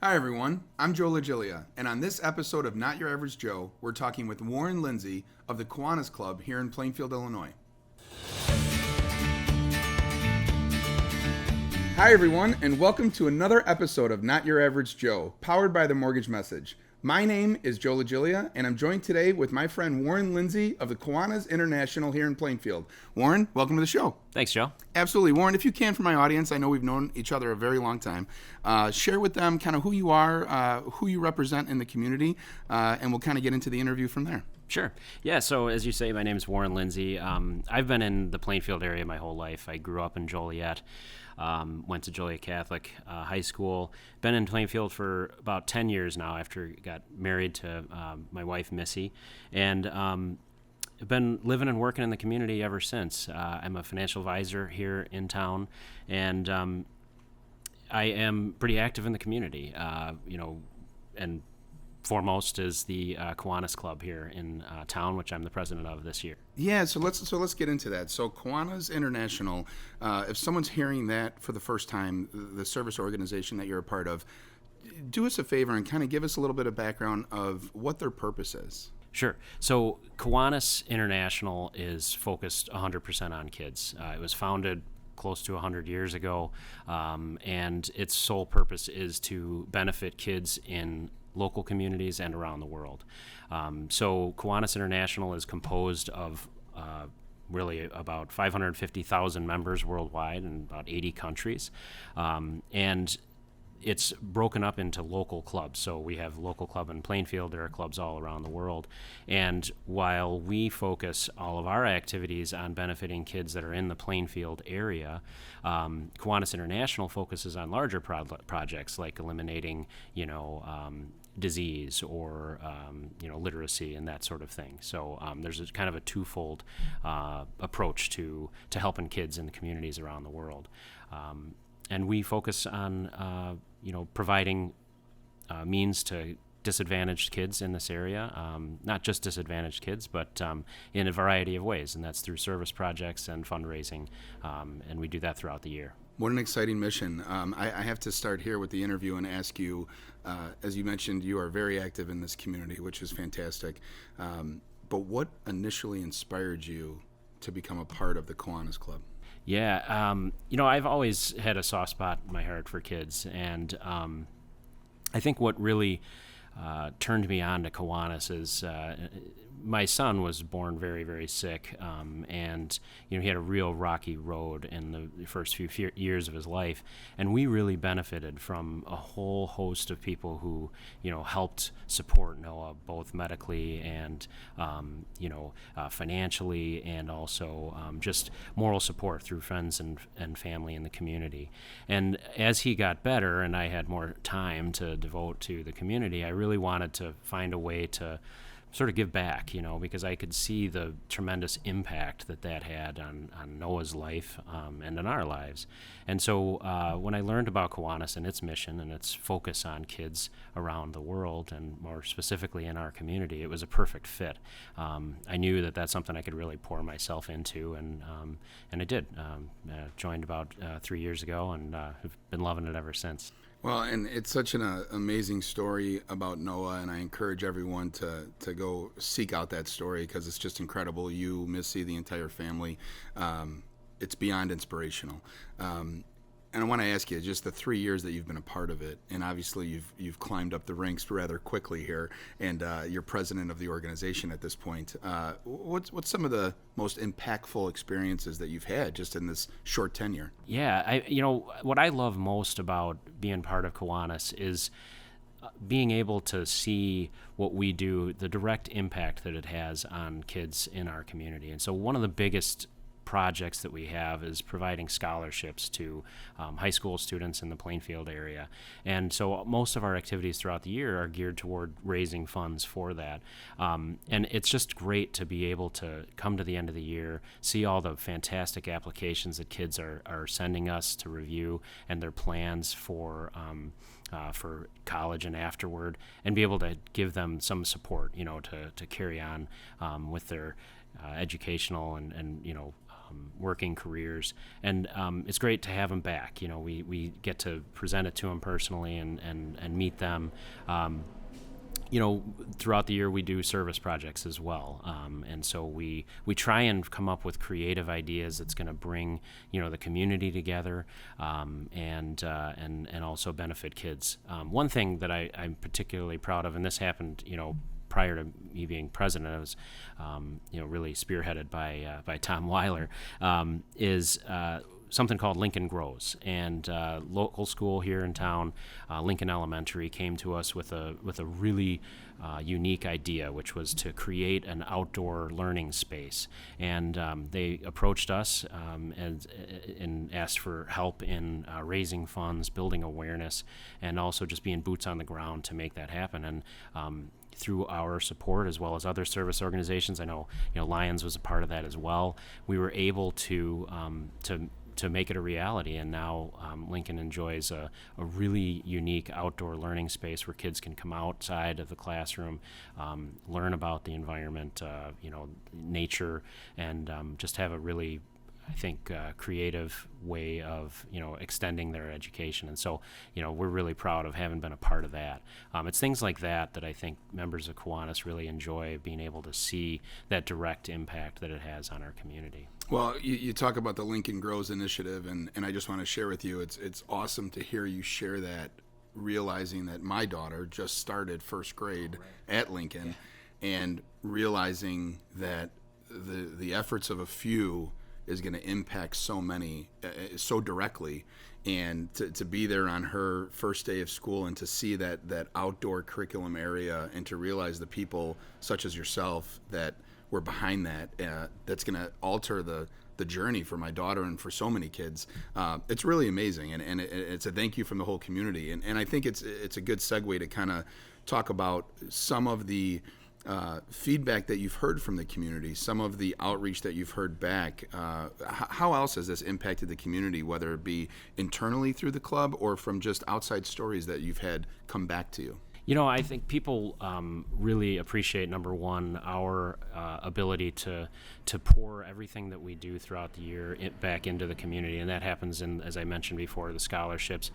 Hi, everyone. I'm Joe LaGilia, and on this episode of Not Your Average Joe, we're talking with Warren Lindsay of the Kiwanis Club here in Plainfield, Illinois. Hi, everyone, and welcome to another episode of Not Your Average Joe, powered by the Mortgage Message. My name is Joe LaGilia, and I'm joined today with my friend Warren Lindsay of the Kiwanis International here in Plainfield. Warren, welcome to the show. Thanks, Joe. Absolutely. Warren, if you can, for my audience, I know we've known each other a very long time, share with them kind of who you are, who you represent in the community, and we'll kind of get into the interview from there. Sure. Yeah, so as you say, my name is Warren Lindsay. I've been in the Plainfield area my whole life. I grew up in Joliet, went to Joliet Catholic High School, been in Plainfield for about 10 years now after I got married to my wife, Missy, and I've been living and working in the community ever since. I'm a financial advisor here in town, and I am pretty active in the community, and foremost is the Kiwanis Club here in town, which I'm the president of this year. Yeah, so let's get into that. So Kiwanis International, if someone's hearing that for the first time, the service organization that you're a part of, do us a favor and kind of give us a little bit of background of what their purpose is. Sure. So Kiwanis International is focused 100% on kids. It was founded close to 100 years ago, and its sole purpose is to benefit kids in local communities and around the world. So Kiwanis International is composed of really about 550,000 members worldwide in about 80 countries. And it's broken up into local clubs. So we have a local club in Plainfield. There are clubs all around the world. And while we focus all of our activities on benefiting kids that are in the Plainfield area, Kiwanis International focuses on larger projects like eliminating, disease or literacy and that sort of thing. So there's a kind of a twofold approach to helping kids in the communities around the world. And we focus on providing means to disadvantaged kids in this area, not just disadvantaged kids, but in a variety of ways, and that's through service projects and fundraising, and we do that throughout the year. What an exciting mission. I have to start here with the interview and ask you, as you mentioned, you are very active in this community, which is fantastic, but what initially inspired you to become a part of the Kiwanis Club? Yeah, I've always had a soft spot in my heart for kids, and I think what really turned me on to Kiwanis is my son was born very, very sick, and he had a real rocky road in the first few years of his life, and we really benefited from a whole host of people who helped support Noah both medically and financially, and also just moral support through friends and family in the community. And as he got better and I had more time to devote to the community, I really wanted to find a way to sort of give back, because I could see the tremendous impact that had on Noah's life and in our lives. And so when I learned about Kiwanis and its mission and its focus on kids around the world, and more specifically in our community, it was a perfect fit. I knew that that's something I could really pour myself into, and I did. Joined about 3 years ago, and have been loving it ever since. Well, and it's such an amazing story about Noah, and I encourage everyone to go seek out that story because it's just incredible. You, Missy, the entire family, it's beyond inspirational. And I want to ask you, just the 3 years that you've been a part of it, and obviously you've climbed up the ranks rather quickly here, and you're president of the organization at this point. What's some of the most impactful experiences that you've had just in this short tenure? Yeah, what I love most about being part of Kiwanis is being able to see what we do, the direct impact that it has on kids in our community. And so one of the biggest projects that we have is providing scholarships to high school students in the Plainfield area. And so most of our activities throughout the year are geared toward raising funds for that. And it's just great to be able to come to the end of the year, see all the fantastic applications that kids are sending us to review and their plans for college and afterward, and be able to give them some support, to carry on with their educational and working careers, and it's great to have them back. We get to present it to them personally and meet them. Throughout the year we do service projects as well, and so we try and come up with creative ideas that's going to bring the community together, and also benefit kids. One thing that I'm particularly proud of, and this happened prior to me being president, I was really spearheaded by Tom Weiler, is something called Lincoln Grows, and local school here in town, Lincoln Elementary, came to us with a really unique idea, which was to create an outdoor learning space. And they approached us and asked for help in raising funds, building awareness, and also just being boots on the ground to make that happen. And through our support, as well as other service organizations, I know Lions was a part of that as well, we were able to make it a reality. And now Lincoln enjoys a really unique outdoor learning space where kids can come outside of the classroom, learn about the environment, nature, and just have a really, I think, creative way of extending their education. And so we're really proud of having been a part of that. It's things like that I think members of Kiwanis really enjoy, being able to see that direct impact that it has on our community. Well, you talk about the Lincoln Grows initiative, and I just want to share with you, it's awesome to hear you share that, realizing that my daughter just started first grade at Lincoln, and realizing that the efforts of a few is going to impact so many so directly, and to be there on her first day of school and to see that outdoor curriculum area, and to realize the people such as yourself that were behind that, that's going to alter the journey for my daughter and for so many kids. It's really amazing, and it's a thank you from the whole community. And I think it's a good segue to kind of talk about some of the feedback that you've heard from the community, some of the outreach that you've heard back. How else has this impacted the community, whether it be internally through the club or from just outside stories that you've had come back to you? I think people really appreciate, number one, our ability to pour everything that we do throughout the year back into the community, and that happens in, as I mentioned before, the scholarships.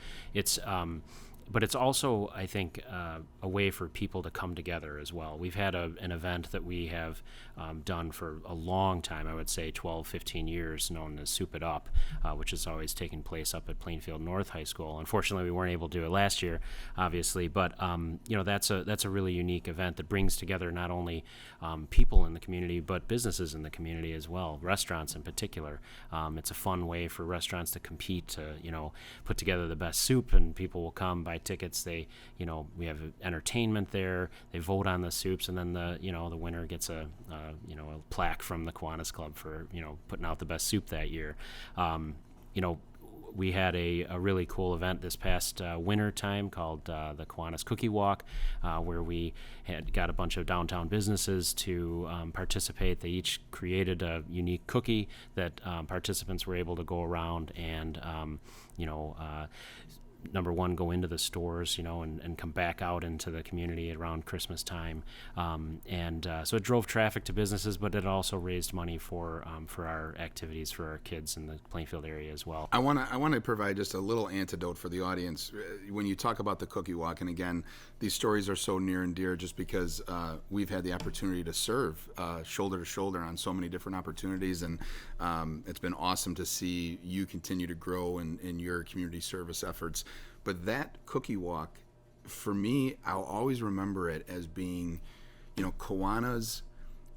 But it's also, I think, a way for people to come together as well. We've had an event that we have done for a long time, I would say 12, 15 years, known as Soup It Up, which is always taking place up at Plainfield North High School. Unfortunately, we weren't able to do it last year, obviously, but that's a really unique event that brings together not only people in the community, but businesses in the community as well, restaurants in particular. It's a fun way for restaurants to compete, to put together the best soup, and people will come buy tickets. We have entertainment there. They vote on the soups, and then the winner gets a plaque from the Kiwanis Club for putting out the best soup that year. We had a really cool event this past winter time called the Kiwanis Cookie Walk, where we had got a bunch of downtown businesses to participate. They each created a unique cookie that participants were able to go around and number one, go into the stores, and come back out into the community around Christmas time. So it drove traffic to businesses, but it also raised money for our activities for our kids in the Plainfield area as well. I want to provide just a little antidote for the audience. When you talk about the cookie walk, and again, these stories are so near and dear just because we've had the opportunity to serve shoulder to shoulder on so many different opportunities, and it's been awesome to see you continue to grow in your community service efforts. But that cookie walk, for me, I'll always remember it as being, Kiwanis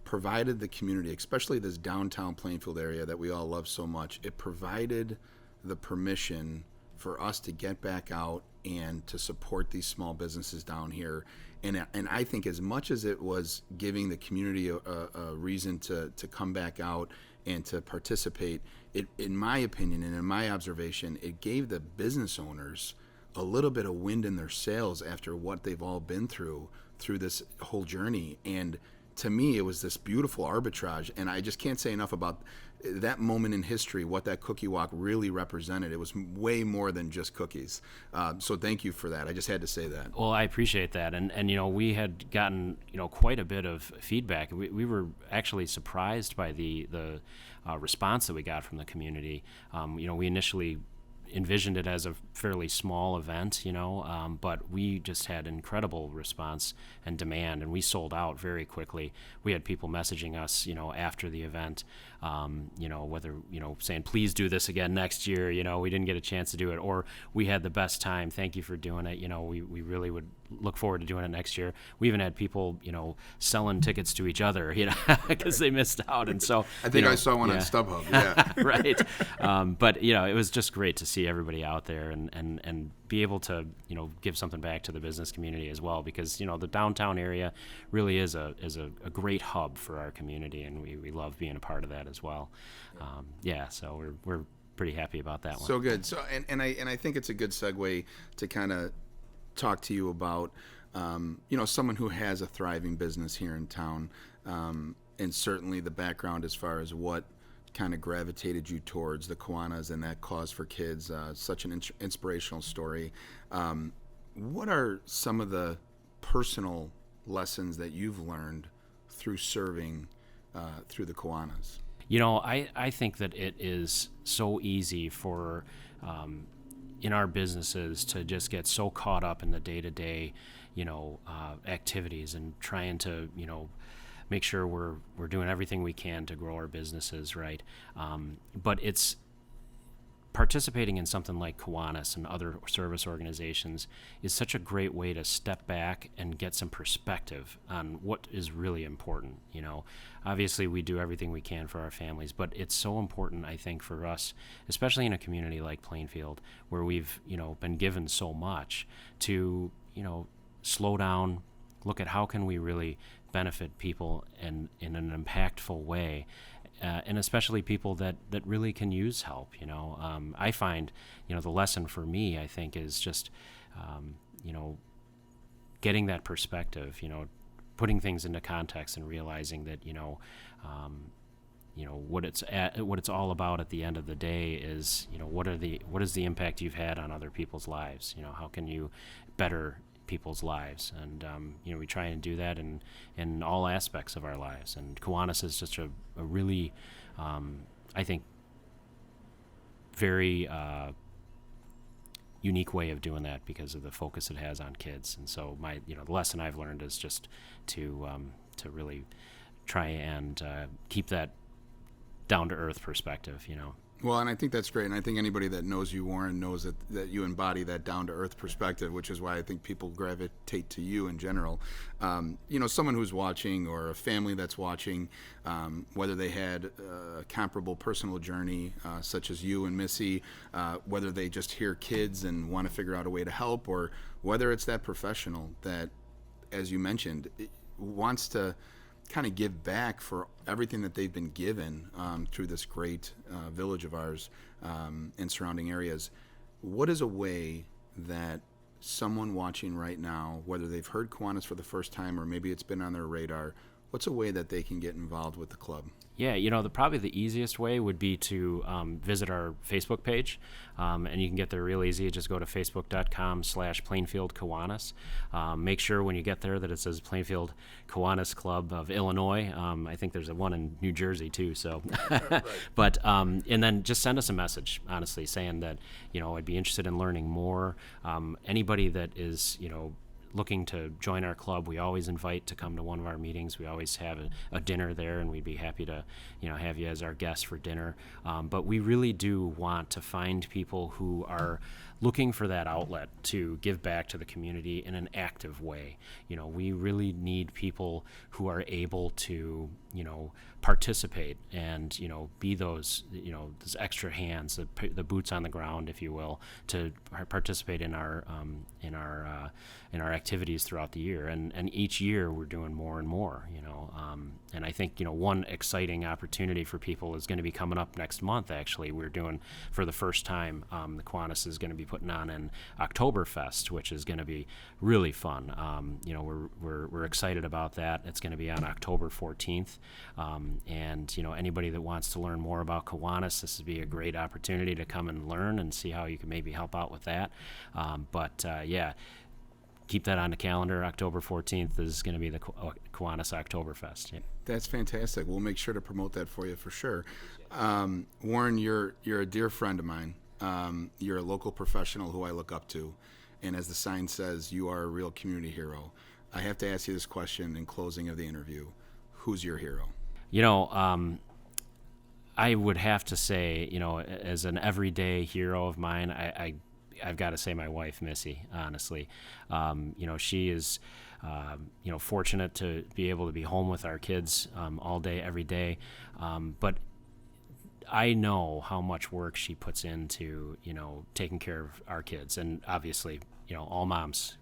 provided the community, especially this downtown Plainfield area that we all love so much, it provided the permission for us to get back out and to support these small businesses down here. And I think as much as it was giving the community a reason to come back out and to participate, it, in my opinion and in my observation, it gave the business owners a little bit of wind in their sails after what they've all been through this whole journey. And to me, it was this beautiful arbitrage, and I just can't say enough about that moment in history, what that cookie walk really represented. It was way more than just cookies. So thank you for that. I just had to say that. Well, I appreciate that, and we had gotten quite a bit of feedback. We were actually surprised by the response that we got from the community. We initially envisioned it as a fairly small event, but we just had incredible response and demand, and we sold out very quickly. We had people messaging us, after the event, whether, saying, please do this again next year, we didn't get a chance to do it, or we had the best time, thank you for doing it, we really would look forward to doing it next year. We even had people, selling tickets to each other, because they missed out. And so I think I saw one on StubHub. Yeah. Right. But it was just great to see everybody out there and be able to, give something back to the business community as well, because, the downtown area really is a great hub for our community, and we love being a part of that as well. So we're pretty happy about that one. So good. So, and I think it's a good segue to kind of talk to you about, someone who has a thriving business here in town, and certainly the background as far as what kind of gravitated you towards the Kiwanis and that cause for kids, such an inspirational story. What are some of the personal lessons that you've learned through serving through the Kiwanis? I think that it is so easy for in our businesses to just get so caught up in the day-to-day, activities and trying to, make sure we're doing everything we can to grow our businesses, right? But it's participating in something like Kiwanis and other service organizations is such a great way to step back and get some perspective on what is really important. Obviously we do everything we can for our families, but it's so important, I think, for us, especially in a community like Plainfield, where we've, been given so much, to, slow down, look at how can we really benefit people in an impactful way. And especially people that really can use help. I find, the lesson for me, I think, is just, getting that perspective, putting things into context and realizing that, what it's all about at the end of the day is, what is the impact you've had on other people's lives? How can you better people's lives? And we try and do that in all aspects of our lives, and Kiwanis is just a really I think very unique way of doing that because of the focus it has on kids. And so the lesson I've learned is just to really try and keep that down to earth perspective. Well, and I think that's great. And I think anybody that knows you, Warren, knows that you embody that down-to-earth perspective, which is why I think people gravitate to you in general. Someone who's watching, or a family that's watching, whether they had a comparable personal journey, such as you and Missy, whether they just hear kids and want to figure out a way to help, or whether it's that professional that, as you mentioned, wants to kind of give back for everything that they've been given through this great village of ours and surrounding areas. What is a way that someone watching right now, whether they've heard Kiwanis for the first time or maybe it's been on their radar, what's a way that they can get involved with the club? Yeah, probably the easiest way would be to visit our Facebook page, and you can get there real easy. Just go to facebook.com/Plainfield Kiwanis. Make sure when you get there that it says Plainfield Kiwanis Club of Illinois. I think there's one in New Jersey too. So, right. But and then just send us a message, honestly, saying that I'd be interested in learning more. Anybody that is looking to join our club, we always invite to come to one of our meetings. We always have a dinner there, and we'd be happy to have you as our guest for dinner. But we really do want to find people who are looking for that outlet to give back to the community in an active way. We really need people who are able to participate and be those those extra hands, the boots on the ground, if you will, to participate in our activities throughout the year. And each year we're doing more and more. And I think one exciting opportunity for people is going to be coming up next month. Actually, we're doing, for the first time, the Kiwanis is going to be putting on an Oktoberfest, which is going to be really fun. We're excited about that. It's going to be on October 14th, and anybody that wants to learn more about Kiwanis, this would be a great opportunity to come and learn and see how you can maybe help out with that. Keep that on the calendar. October 14th is going to be the Kiwanis Oktoberfest. Yeah. That's fantastic. We'll make sure to promote that for you for sure. Warren, you're a dear friend of mine. You're a local professional who I look up to. And as the sign says, you are a real community hero. I have to ask you this question in closing of the interview. Who's your hero? I would have to say, as an everyday hero of mine, I've got to say my wife, Missy, honestly. She is, fortunate to be able to be home with our kids all day, every day. But I know how much work she puts into, taking care of our kids. And obviously, all moms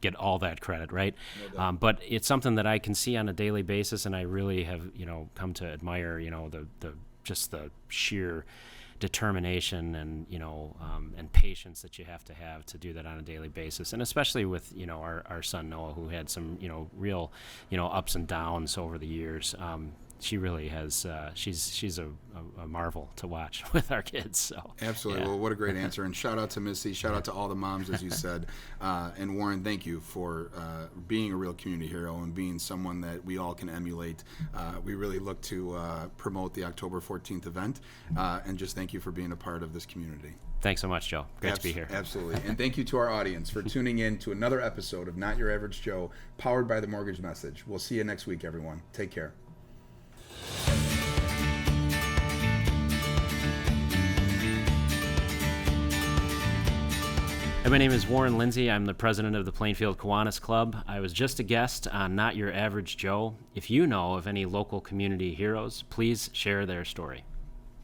get all that credit, right? No doubt. But it's something that I can see on a daily basis, and I really have, come to admire, just the sheer determination and and patience that you have to do that on a daily basis, and especially with our son Noah, who had some real ups and downs over the years. She really has she's a marvel to watch with our kids. So absolutely. Yeah. Well, what a great answer, and shout out to Missy, shout out to all the moms, as you said, and Warren, thank you for being a real community hero and being someone that we all can emulate. We really look to promote the October 14th event, and just thank you for being a part of this community. Thanks so much, Joe. Great to be here. Absolutely. And thank you to our audience for tuning in to another episode of Not Your Average Joe, powered by The Mortgage Message. We'll see you next week, everyone. Take care. Hey, my name is Warren Lindsay. I'm the president of the Plainfield Kiwanis Club. I was just a guest on Not Your Average Joe. If you know of any local community heroes, please share their story.